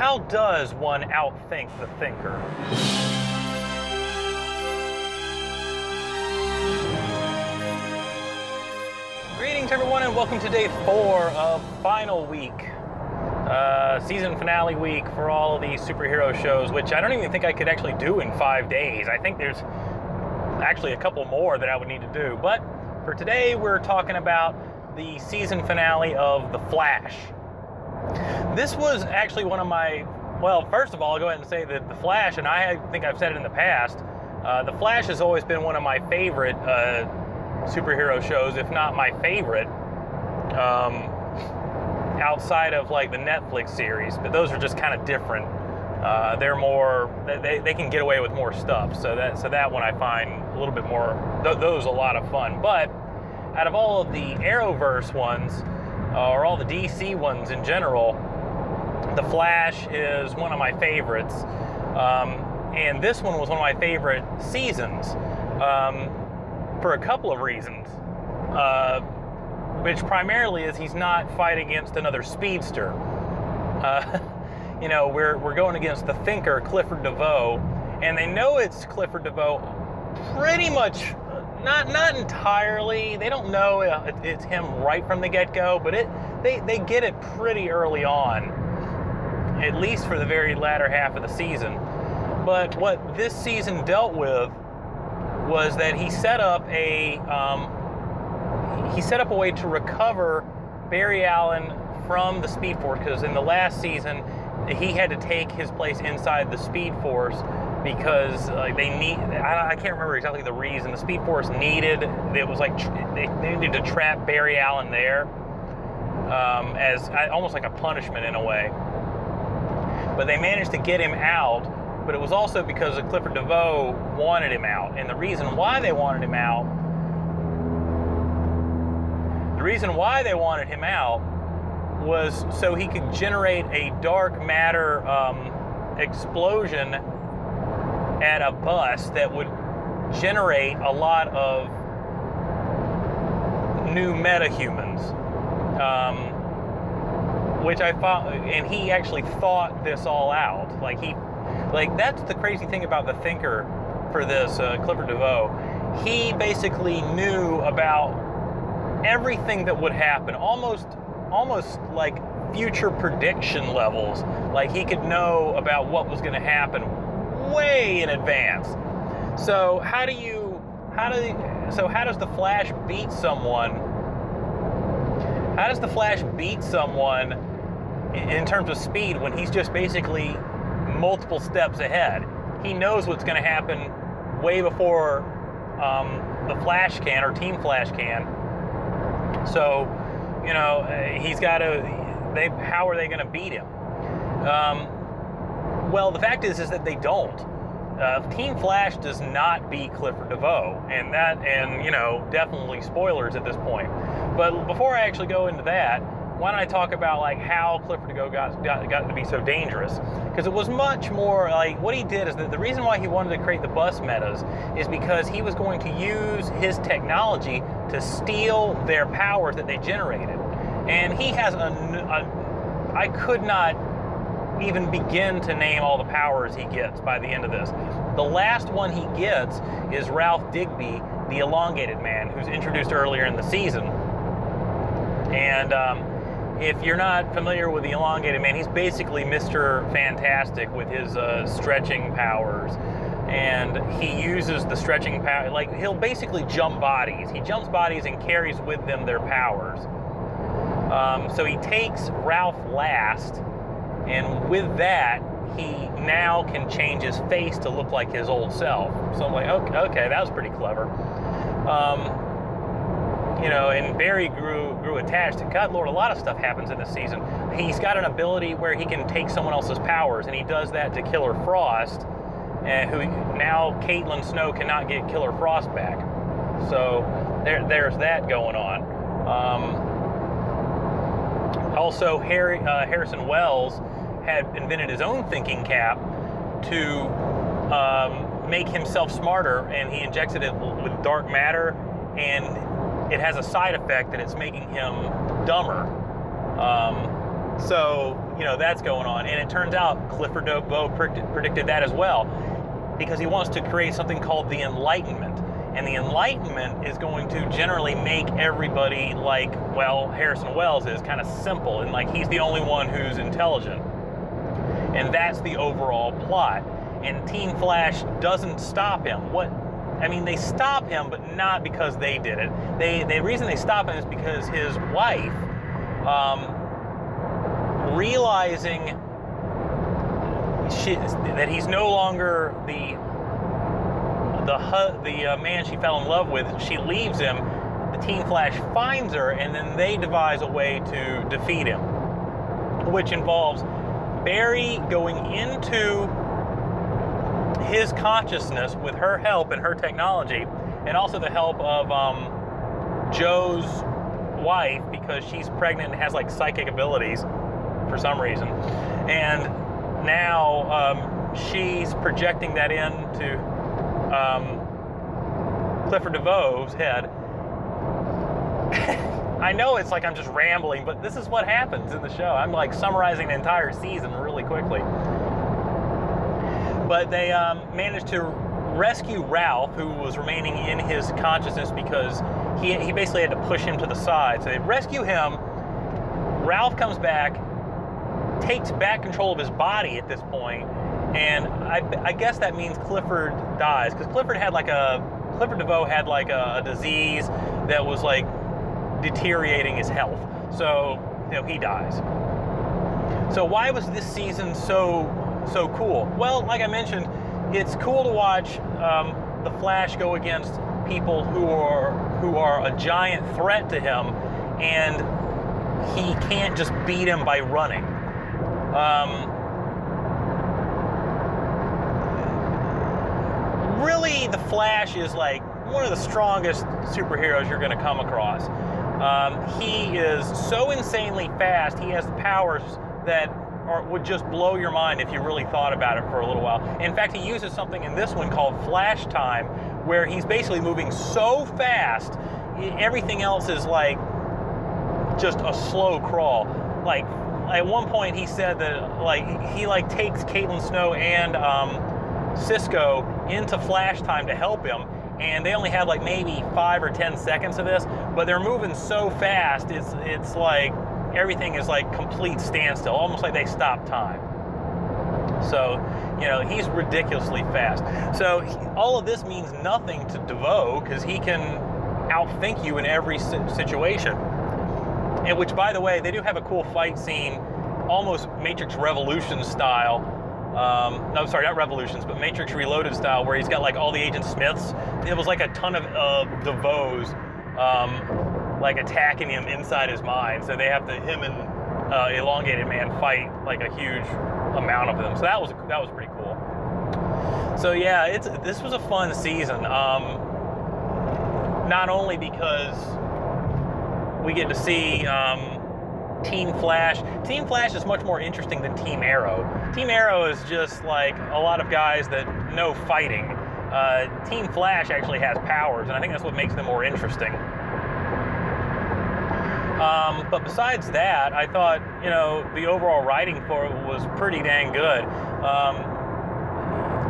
How does one outthink the thinker? Greetings everyone and welcome to day 4 of final week. Season finale week for all of these superhero shows, which I don't even think I could actually do in 5 days. I think there's actually a couple more that I would need to do. But for today, we're talking about the season finale of The Flash. This was actually one of my, well, first of all, I'll go ahead and say that The Flash, and I think I've said it in the past, The Flash has always been one of my favorite superhero shows, if not my favorite, outside of like the Netflix series, but those are just kind of different. They're more, they can get away with more stuff, so that one I find a little bit more, those a lot of fun. But out of all of the Arrowverse ones, or all the DC ones in general, The Flash is one of my favorites, and this one was one of my favorite seasons for a couple of reasons, which primarily is he's not fighting against another speedster. You know, we're going against the thinker, Clifford DeVoe, and they know it's Clifford DeVoe pretty much, not entirely. They don't know it's him right from the get-go, but they get it pretty early on, at least for the very latter half of the season. But what this season dealt with was that he set up a way to recover Barry Allen from the Speed Force, because in the last season he had to take his place inside the Speed Force because they can't remember exactly the reason. The Speed Force needed, it was like they needed to trap Barry Allen there as almost like a punishment in a way. But they managed to get him out, but it was also because of Clifford DeVoe wanted him out. And the reason why they wanted him out was so he could generate a dark matter explosion at a bus that would generate a lot of new metahumans, which I thought, and he actually thought this all out. Like that's the crazy thing about the thinker for this, Clifford DeVoe. He basically knew about everything that would happen, almost like future prediction levels. Like he could know about what was going to happen way in advance. So how does the Flash beat someone? How does the Flash beat someone in terms of speed when he's just basically multiple steps ahead? He knows what's going to happen way before the Flash can, or Team Flash can. So, you know, he's got to. How are they going to beat him? Well, the fact is that they don't. Team Flash does not beat Clifford DeVoe, and you know, definitely spoilers at this point. But before I actually go into that, why don't I talk about like how Clifford DeVoe got to be so dangerous? Because it was much more like what he did is that the reason why he wanted to create the bus metas is because he was going to use his technology to steal their powers that they generated. And he has I could not even begin to name all the powers he gets by the end of this. The last one he gets is Ralph Digby, the Elongated Man, who's introduced earlier in the season. And if you're not familiar with the Elongated Man, he's basically Mr. Fantastic with his stretching powers. And he uses the stretching power, like he'll basically jump bodies. He jumps bodies and carries with them their powers. So he takes Ralph last, and with that, he now can change his face to look like his old self. So I'm like, okay, that was pretty clever. You know, and Barry grew attached. And God Lord, a lot of stuff happens in this season. He's got an ability where he can take someone else's powers, and he does that to Killer Frost, who now Caitlin Snow cannot get Killer Frost back. So there's that going on. Also, Harrison Wells had invented his own thinking cap to make himself smarter, and he injected it with dark matter, and it has a side effect that it's making him dumber. So, that's going on. And it turns out Clifford DeVoe predicted that as well, because he wants to create something called the Enlightenment. And the Enlightenment is going to generally make everybody like, well, Harrison Wells is kind of simple, and like he's the only one who's intelligent. And that's the overall plot. And Team Flash doesn't stop him. They stop him, but not because they did it. The reason they stop him is because his wife, realizing that he's no longer the man she fell in love with, she leaves him. The Team Flash finds her, and then they devise a way to defeat him, which involves Barry going into his consciousness with her help and her technology, and also the help of Joe's wife, because she's pregnant and has like psychic abilities for some reason, and now she's projecting that into Clifford DeVoe's head. I know it's like I'm just rambling, but this is what happens in the show. I'm like summarizing the entire season really quickly. But they managed to rescue Ralph, who was remaining in his consciousness because he basically had to push him to the side. So they rescue him. Ralph comes back, takes back control of his body at this point, and I guess that means Clifford dies, because Clifford DeVoe had like a disease that was like deteriorating his health. So he dies. So why was this season so cool? Well, like I mentioned, it's cool to watch the Flash go against people who are a giant threat to him, and he can't just beat him by running. Really, the Flash is like one of the strongest superheroes you're going to come across. He is so insanely fast. He has powers that would just blow your mind if you really thought about it for a little while. In fact, he uses something in this one called Flash Time, where he's basically moving so fast, everything else is like just a slow crawl. Like at one point, he said that he takes Caitlin Snow and Cisco into Flash Time to help him, and they only have like maybe 5 or 10 seconds of this, but they're moving so fast, it's like everything is like complete standstill, almost like they stop time. So, he's ridiculously fast. So all of this means nothing to DeVoe, because he can outthink you in every situation. And which, by the way, they do have a cool fight scene, almost Matrix Revolution style. No, sorry, not Revolutions, but Matrix Reloaded style, where he's got like all the Agent Smiths. It was like a ton of DeVoe's like attacking him inside his mind. So they have to, him and Elongated Man fight like a huge amount of them. So that was pretty cool. So yeah, this was a fun season. Not only because we get to see Team Flash. Team Flash is much more interesting than Team Arrow. Team Arrow is just like a lot of guys that know fighting. Team Flash actually has powers, and I think that's what makes them more interesting. But besides that, I thought, the overall writing for it was pretty dang good.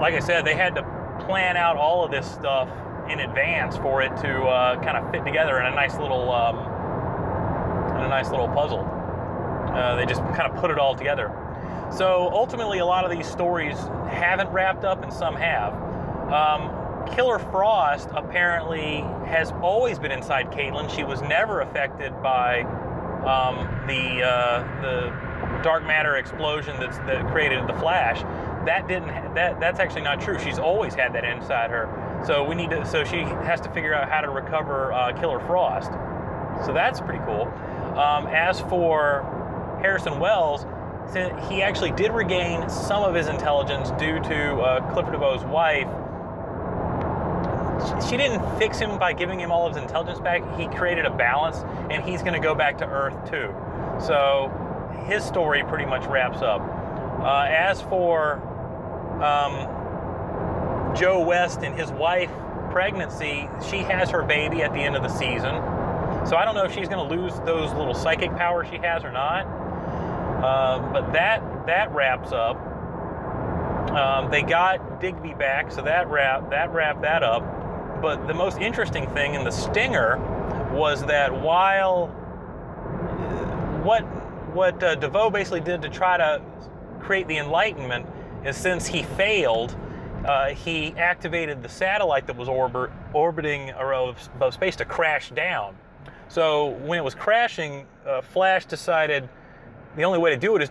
Like I said, they had to plan out all of this stuff in advance for it to kind of fit together in a nice little puzzle. They just kind of put it all together. So ultimately, a lot of these stories haven't wrapped up, and some have. Killer Frost apparently has always been inside Caitlin. She was never affected by the dark matter explosion that created the Flash. That's actually not true. She's always had that inside her. So she has to figure out how to recover Killer Frost. So that's pretty cool. As for Harrison Wells, he actually did regain some of his intelligence due to Clifford DeVoe's wife. She didn't fix him by giving him all of his intelligence back. He created a balance, and he's going to go back to Earth too. So his story pretty much wraps up. As for Joe West and his wife pregnancy, she has her baby at the end of the season. So I don't know if she's going to lose those little psychic powers she has or not. But that wraps up. They got Digby back, so that wrapped that up. But the most interesting thing in the stinger was that while what DeVoe basically did to try to create the Enlightenment is, since he failed, he activated the satellite that was orbiting above space to crash down. So when it was crashing, Flash decided the only way to do it is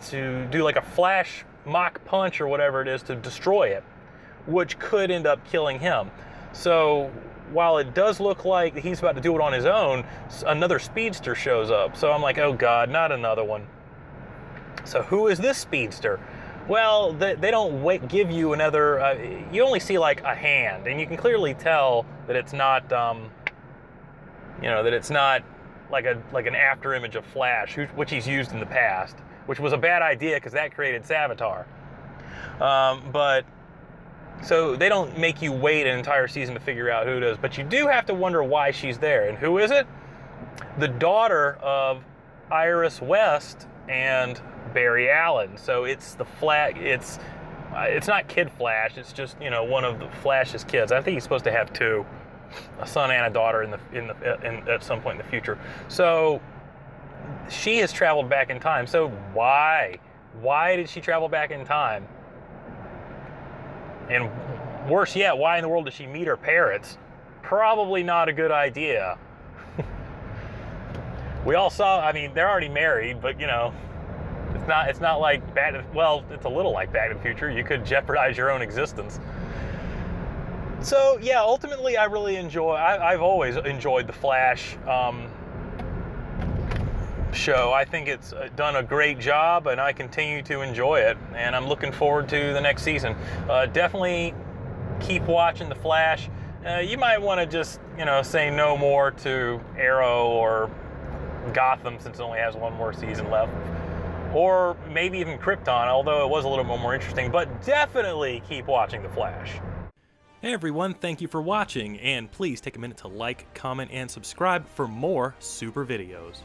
to do like a Flash Mach punch or whatever it is to destroy it, which could end up killing him. So while it does look like he's about to do it on his own, another speedster shows up. So I'm like, oh God, not another one. So who is this speedster? Well, they don't give you another, you only see like a hand, and you can clearly tell that it's not, that it's not like an after image of Flash, which he's used in the past, which was a bad idea because that created Savitar. But so they don't make you wait an entire season to figure out who it is, but you do have to wonder why she's there. And who is it? The daughter of Iris West and Barry Allen. So it's the it's not Kid Flash. It's just one of the Flash's kids. I think he's supposed to have two, a son and a daughter at some point in the future. So she has traveled back in time. So why did she travel back in time? And worse yet, why in the world did she meet her parents? Probably not a good idea. We all saw, I mean, they're already married, but it's not like it's a little like Back to the Future. You could jeopardize your own existence. So yeah, ultimately I've always enjoyed the Flash show. I think it's done a great job, and I continue to enjoy it, and I'm looking forward to the next season. Definitely keep watching the Flash. You might want to just say no more to Arrow or Gotham, since it only has one more season left, or maybe even Krypton, although it was a little bit more interesting. But definitely keep watching the Flash. Hey everyone, thank you for watching, and please take a minute to like, comment, and subscribe for more super videos.